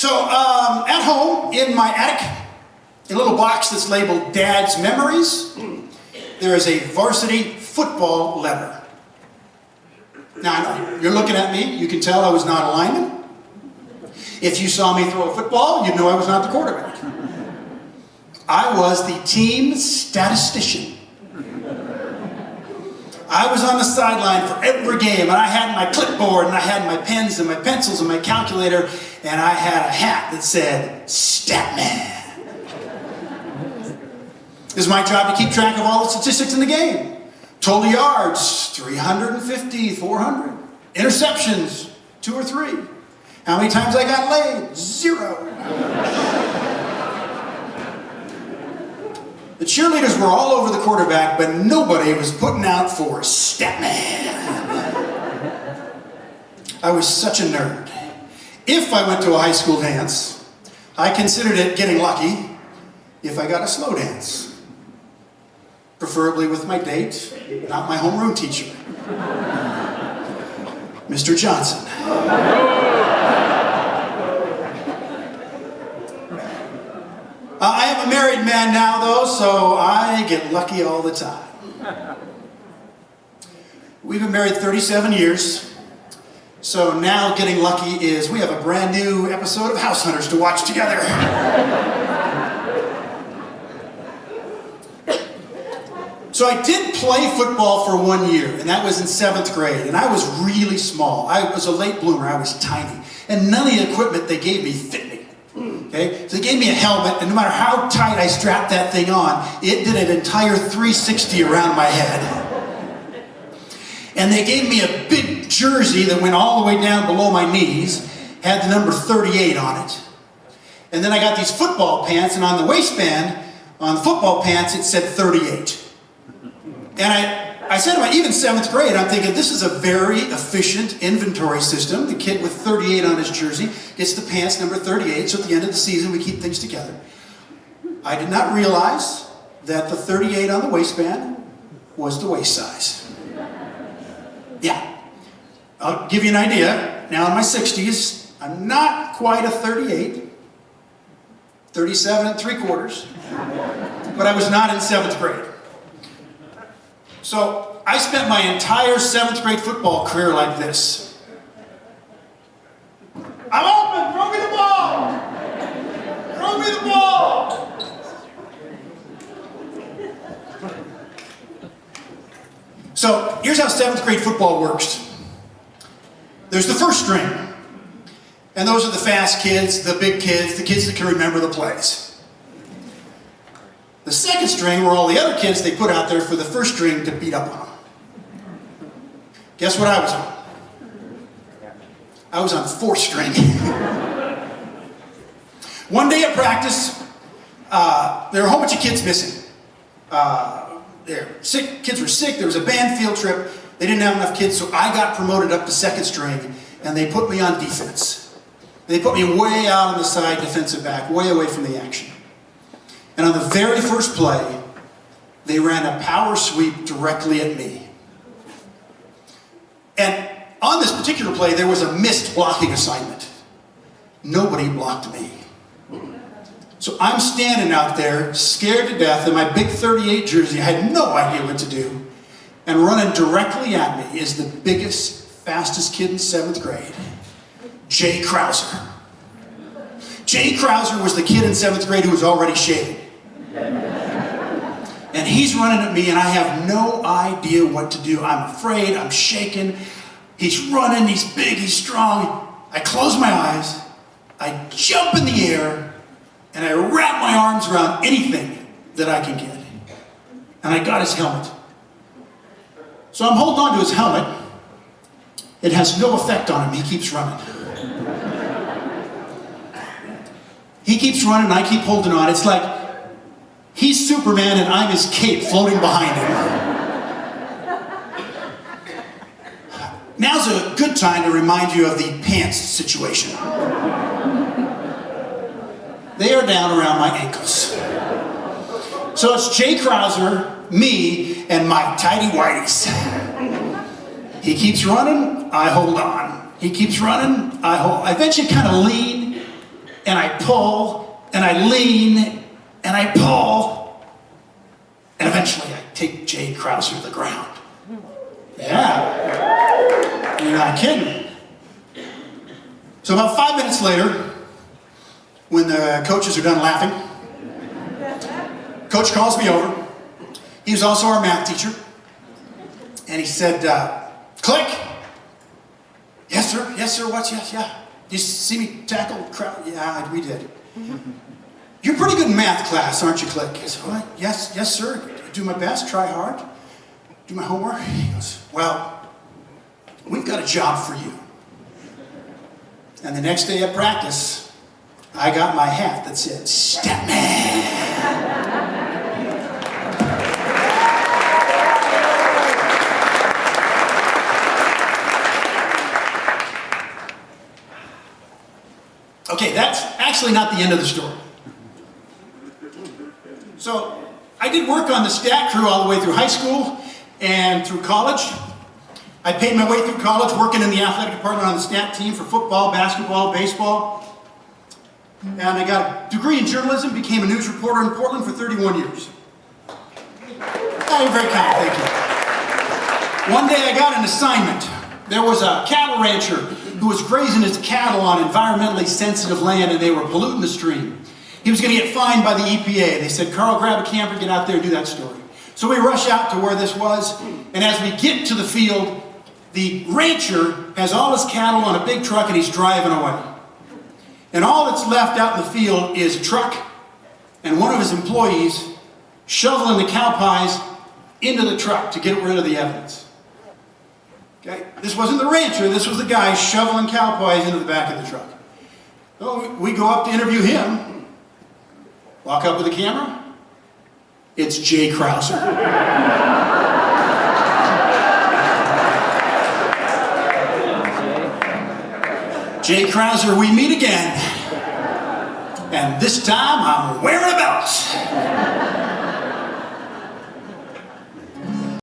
At home, in my attic, in a little box that's labeled Dad's Memories, there is a varsity football letter. Now, I know, you're looking at me, you can tell I was not a lineman. If you saw me throw a football, you'd know I was not the quarterback. I was the team statistician. I was on the sideline for every game, and I had my clipboard, and I had my pens and my pencils and my calculator, and I had a hat that said, Statman. It was my job to keep track of all the statistics in the game. Total yards, 350, 400. Interceptions, 2 or 3. How many times I got laid? 0. The cheerleaders were all over the quarterback, but nobody was putting out for Statman. I was such a nerd. If I went to a high school dance, I considered it getting lucky if I got a slow dance. Preferably with my date, not my homeroom teacher. Mr. Johnson. I am a married man now, though, so I get lucky all the time. We've been married 37 years, so now getting lucky is we have a brand new episode of House Hunters to watch together. So I did play football for 1 year, and that was in 7th grade, and I was really small. I was a late bloomer, I was tiny, and none of the equipment they gave me fit me. Okay? So they gave me a helmet, and no matter how tight I strapped that thing on, it did an entire 360 around my head. And they gave me a big jersey that went all the way down below my knees, had the number 38 on it. And then I got these football pants, and on the waistband, on the football pants, it said 38. And I said to my, even 7th grade, I'm thinking, this is a very efficient inventory system. The kid with 38 on his jersey gets the pants number 38, so at the end of the season, we keep things together. I did not realize that the 38 on the waistband was the waist size. Yeah. I'll give you an idea. Now in my 60s, I'm not quite a 38, 37 3/4, but I was not in 7th grade. So I spent my entire 7th grade football career like this. I'm open, throw me the ball! Throw me the ball! So here's how 7th grade football works. There's the first string. And those are the fast kids, the big kids, the kids that can remember the plays. The second string were all the other kids they put out there for the first string to beat up on them. Guess what I was on? I was on 4th string. One day at practice, there were a whole bunch of kids missing. Kids were sick, there was a band field trip, they didn't have enough kids, so I got promoted up to 2nd string, and they put me on defense. They put me way out on the side, defensive back, way away from the action. And on the very first play, they ran a power sweep directly at me. And on this particular play, there was a missed blocking assignment. Nobody blocked me. So I'm standing out there, scared to death in my big 38 jersey. I had no idea what to do. And running directly at me is the biggest, fastest kid in 7th grade, Jay Krauser. Jay Krauser was the kid in 7th grade who was already shaving. And he's running at me, and I have no idea what to do. I'm afraid, I'm shaking. He's running, he's big, he's strong. I close my eyes, I jump in the air, and I wrap my arms around anything that I can get. And I got his helmet. So I'm holding on to his helmet. It has no effect on him, he keeps running. He keeps running, and I keep holding on. It's like he's Superman and I'm his cape floating behind him. Now's a good time to remind you of the pants situation. They are down around my ankles. So it's Jay Krauser, me, and my tidy whities. He keeps running, I hold on. He keeps running, I hold. I eventually kind of lean, and I pull, and I lean, and I pull, and eventually I take Jay Krauser to the ground. Yeah, you're not kidding. So about 5 minutes later, when the coaches are done laughing, Coach calls me over. He was also our math teacher. And he said, Click. Yes, sir. Yes, sir. What? Yes, yeah. You see me tackle the crowd? Yeah, we did. You're pretty good in math class, aren't you, Click? I said, what? Yes, yes, sir. I do my best, try hard, do my homework. He goes, well, we've got a job for you. And the next day at practice, I got my hat that said, Statman. Okay, that's actually not the end of the story. So, I did work on the stat crew all the way through high school and through college. I paid my way through college working in the athletic department on the stat team for football, basketball, baseball. And I got a degree in journalism, became a news reporter in Portland for 31 years. Oh, you're very kind, thank you. One day I got an assignment. There was a cattle rancher who was grazing his cattle on environmentally sensitive land and they were polluting the stream. He was going to get fined by the EPA. They said, Carl, grab a camper, get out there and do that story. So we rush out to where this was, and as we get to the field, the rancher has all his cattle on a big truck and he's driving away. And all that's left out in the field is a truck and one of his employees shoveling the cow pies into the truck to get rid of the evidence. Okay? This wasn't the rancher, this was the guy shoveling cow pies into the back of the truck. So we go up to interview him, walk up with the camera, it's Jay Krauser. Jay Krauser, we meet again. And this time I'm wearing a belt.